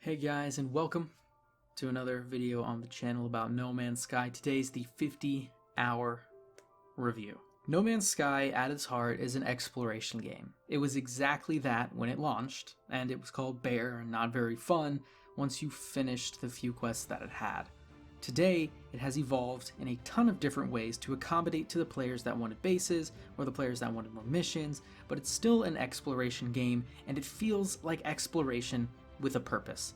Hey guys, and welcome to another video on the channel about No Man's Sky. Today's the 50-hour review. No Man's Sky, at its heart, is an exploration game. It was exactly that when it launched, and it was called bare and not very fun once you finished the few quests that it had. Today, it has evolved in a ton of different ways to accommodate to the players that wanted bases, or the players that wanted more missions, but it's still an exploration game, and it feels like exploration with a purpose.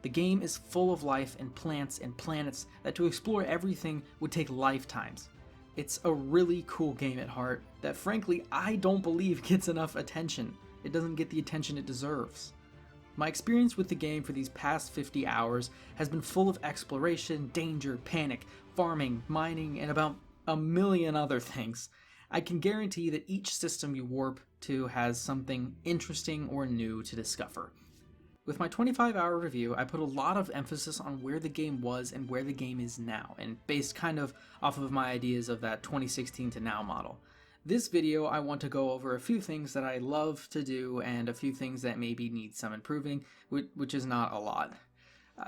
The game is full of life and plants and planets that to explore everything would take lifetimes. It's a really cool game at heart that frankly I don't believe gets enough attention. It doesn't get the attention it deserves. My experience with the game for these past 50 hours has been full of exploration, danger, panic, farming, mining, and about a million other things. I can guarantee that each system you warp to has something interesting or new to discover. With my 25-hour review, I put a lot of emphasis on where the game was and where the game is now, and based kind of off of my ideas of that 2016 to now model. This video, I want to go over a few things that I love to do and a few things that maybe need some improving, which is not a lot.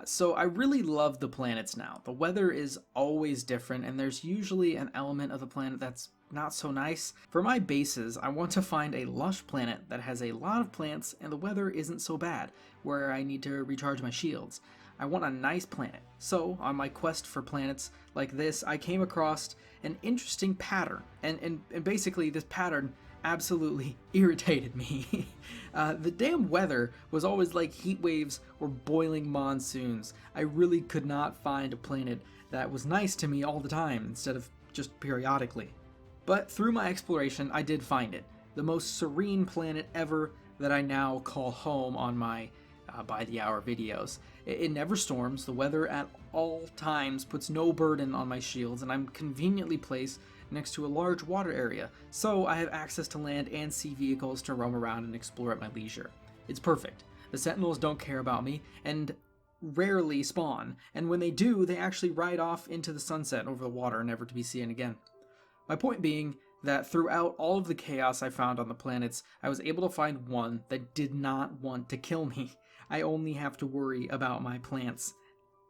So I really love the planets now. The weather is always different, and there's usually an element of the planet that's not so nice. For my bases, I want to find a lush planet that has a lot of plants and the weather isn't so bad, where I need to recharge my shields. I want a nice planet. So, on my quest for planets like this, I came across an interesting pattern, and basically this pattern absolutely irritated me. The damn weather was always like heat waves or boiling monsoons. I really could not find a planet that was nice to me all the time instead of just periodically. But through my exploration, I did find it. The most serene planet ever that I now call home on my by the hour videos. It never storms, the weather at all times puts no burden on my shields, and I'm conveniently placed next to a large water area, so I have access to land and sea vehicles to roam around and explore at my leisure. It's perfect. The Sentinels don't care about me, and rarely spawn, and when they do, they actually ride off into the sunset over the water, never to be seen again. My point being that throughout all of the chaos I found on the planets, I was able to find one that did not want to kill me. I only have to worry about my plants,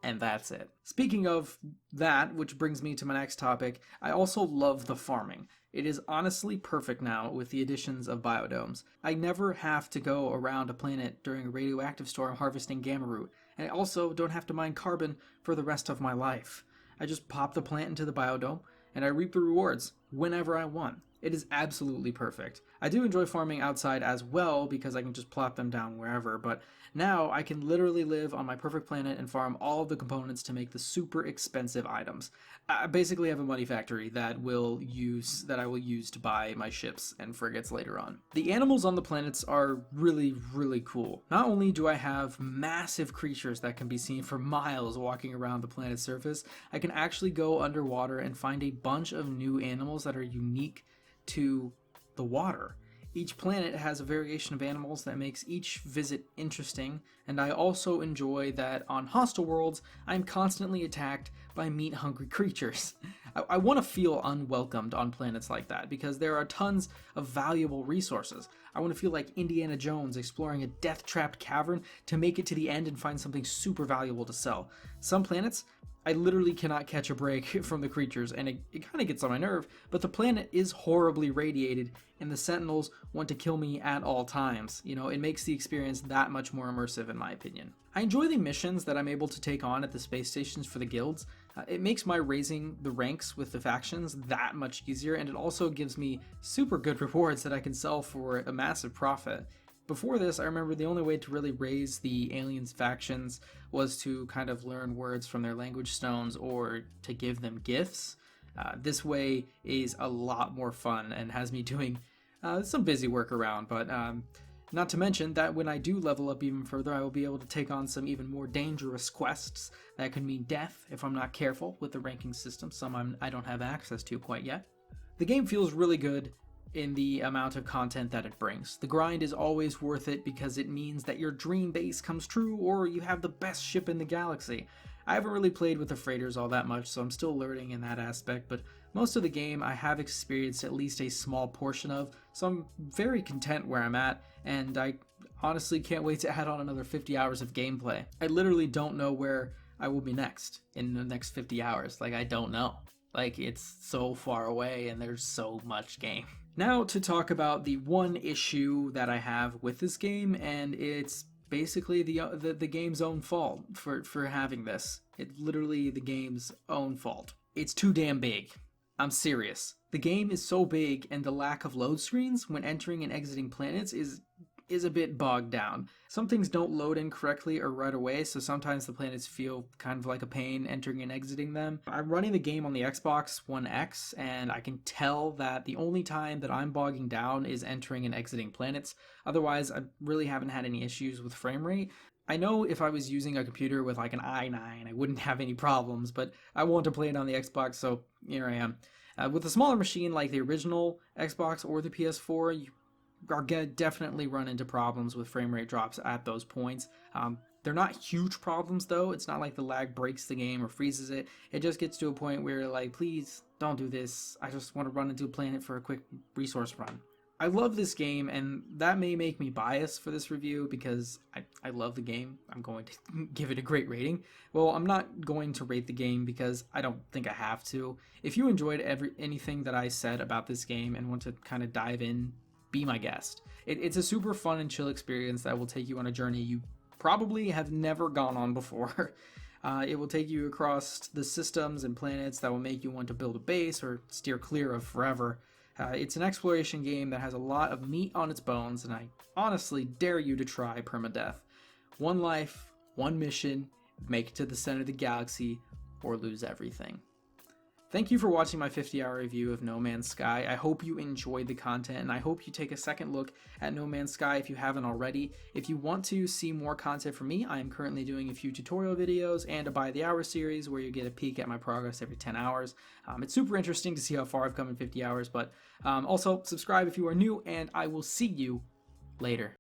and that's it. Speaking of that, which brings me to my next topic, I also love the farming. It is honestly perfect now with the additions of biodomes. I never have to go around a planet during a radioactive storm harvesting gamma root, and I also don't have to mine carbon for the rest of my life. I just pop the plant into the biodome, and I reap the rewards whenever I want. It is absolutely perfect. I do enjoy farming outside as well because I can just plop them down wherever, but now I can literally live on my perfect planet and farm all of the components to make the super expensive items. I basically have a money factory that I will use to buy my ships and frigates later on. The animals on the planets are really, really cool. Not only do I have massive creatures that can be seen for miles walking around the planet's surface, I can actually go underwater and find a bunch of new animals that are unique to the water. Each planet has a variation of animals that makes each visit interesting, and I also enjoy that on hostile worlds, I'm constantly attacked by meat-hungry creatures. I want to feel unwelcomed on planets like that, because there are tons of valuable resources. I want to feel like Indiana Jones exploring a death-trapped cavern to make it to the end and find something super valuable to sell. Some planets, I literally cannot catch a break from the creatures, and it kind of gets on my nerve, but the planet is horribly radiated, and the Sentinels want to kill me at all times. You know, it makes the experience that much more immersive in my opinion. I enjoy the missions that I'm able to take on at the space stations for the guilds. It makes my raising the ranks with the factions that much easier, and it also gives me super good rewards that I can sell for a massive profit. Before this, I remember the only way to really raise the aliens factions was to kind of learn words from their language stones or to give them gifts. This way is a lot more fun and has me doing some busy work around, but not to mention that when I do level up even further, I will be able to take on some even more dangerous quests that could mean death if I'm not careful with the ranking system, some I don't have access to quite yet. The game feels really good in the amount of content that it brings. The grind is always worth it because it means that your dream base comes true or you have the best ship in the galaxy. I haven't really played with the freighters all that much, so I'm still learning in that aspect, but most of the game I have experienced at least a small portion of, so I'm very content where I'm at, and I honestly can't wait to add on another 50 hours of gameplay. I literally don't know where I will be next in the next 50 hours. Like, I don't know. Like, it's so far away and there's so much game. Now to talk about the one issue that I have with this game, and it's basically the game's own fault for having this. It's literally the game's own fault. It's too damn big. I'm serious. The game is so big, and the lack of load screens when entering and exiting planets is a bit bogged down. Some things don't load in correctly or right away, so sometimes the planets feel kind of like a pain entering and exiting them. I'm running the game on the Xbox One X, and I can tell that the only time that I'm bogging down is entering and exiting planets. Otherwise, I really haven't had any issues with frame rate. I know if I was using a computer with like an i9, I wouldn't have any problems, but I want to play it on the Xbox, so here I am. With a smaller machine like the original Xbox or the PS4, you are going to definitely run into problems with frame rate drops at those points. They're not huge problems though. It's not like the lag breaks the game or freezes it. It just gets to a point where you're like, please don't do this. I just want to run into a planet for a quick resource run. I love this game, and that may make me biased for this review because I love the game. I'm going to give it a great rating. Well, I'm not going to rate the game because I don't think I have to. If you enjoyed anything that I said about this game and want to kind of dive in, be my guest. It's a super fun and chill experience that will take you on a journey you probably have never gone on before. It will take you across the systems and planets that will make you want to build a base or steer clear of forever. It's an exploration game that has a lot of meat on its bones, and I honestly dare you to try permadeath. One life, one mission, make it to the center of the galaxy, or lose everything. Thank you for watching my 50-hour review of No Man's Sky. I hope you enjoyed the content, and I hope you take a second look at No Man's Sky if you haven't already. If you want to see more content from me, I am currently doing a few tutorial videos and a By the Hour series where you get a peek at my progress every 10 hours. It's super interesting to see how far I've come in 50 hours, but also subscribe if you are new, and I will see you later.